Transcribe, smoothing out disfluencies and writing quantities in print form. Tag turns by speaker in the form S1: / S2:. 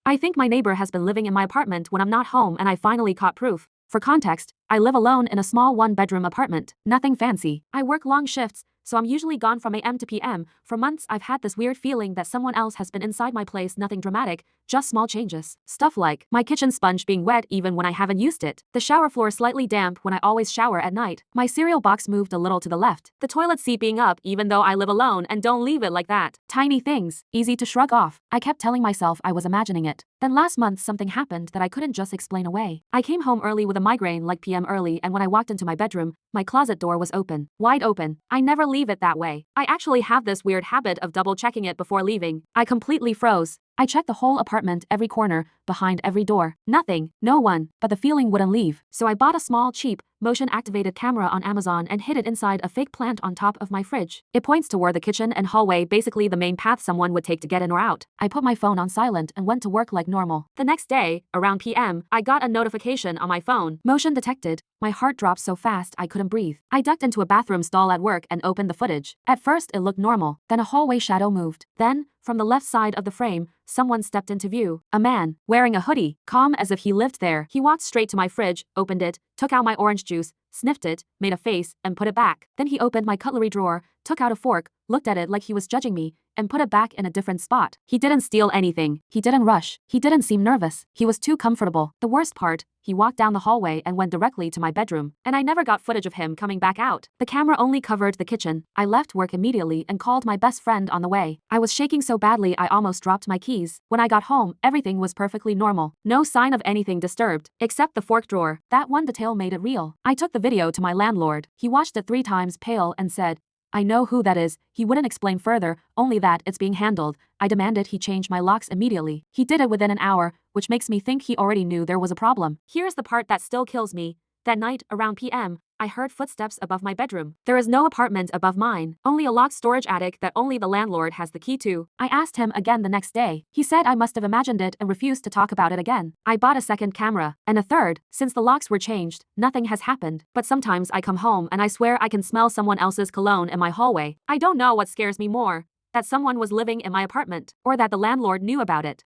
S1: I think my neighbor has been living in my apartment when I'm not home and I finally caught proof. For context, I live alone in a small one-bedroom apartment. Nothing fancy. I work long shifts, so I'm usually gone from AM to PM. For months I've had this weird feeling that someone else has been inside my place. Nothing dramatic, just small changes. Stuff like my kitchen sponge being wet even when I haven't used it, the shower floor slightly damp when I always shower at night, my cereal box moved a little to the left, the toilet seat being up even though I live alone and don't leave it like that. Tiny things, easy to shrug off. I kept telling myself I was imagining it. Then last month something happened that I couldn't just explain away. I came home early with a migraine like PM early, and when I walked into my bedroom, my closet door was open. Wide open. I never leave it that way. I actually have this weird habit of double checking it before leaving. I completely froze. I checked the whole apartment, every corner, behind every door. Nothing, no one, but the feeling wouldn't leave. So I bought a small, cheap, motion-activated camera on Amazon and hid it inside a fake plant on top of my fridge. It points toward the kitchen and hallway, basically the main path someone would take to get in or out. I put my phone on silent and went to work like normal. The next day, around PM, I got a notification on my phone. Motion detected. My heart dropped so fast I couldn't breathe. I ducked into a bathroom stall at work and opened the footage. At first it looked normal, then a hallway shadow moved. Then, from the left side of the frame, someone stepped into view. A man, wearing a hoodie, calm as if he lived there. He walked straight to my fridge, opened it, took out my orange juice, sniffed it, made a face, and put it back. Then he opened my cutlery drawer, took out a fork, looked at it like he was judging me, and put it back in a different spot. He didn't steal anything. He didn't rush. He didn't seem nervous. He was too comfortable. The worst part, he walked down the hallway and went directly to my bedroom. And I never got footage of him coming back out. The camera only covered the kitchen. I left work immediately and called my best friend on the way. I was shaking so badly I almost dropped my keys. When I got home, everything was perfectly normal. No sign of anything disturbed, except the fork drawer. That one detail made it real. I took the video to my landlord. He watched it 3 times, pale, and said, "I know who that is." He wouldn't explain further, only that it's being handled. I demanded he change my locks immediately. He did it within an hour, which makes me think he already knew there was a problem. Here's the part that still kills me. That night, around PM, I heard footsteps above my bedroom. There is no apartment above mine, only a locked storage attic that only the landlord has the key to. I asked him again the next day. He said I must have imagined it and refused to talk about it again. I bought a second camera, and a third. Since the locks were changed, nothing has happened. But sometimes I come home and I swear I can smell someone else's cologne in my hallway. I don't know what scares me more, that someone was living in my apartment, or that the landlord knew about it.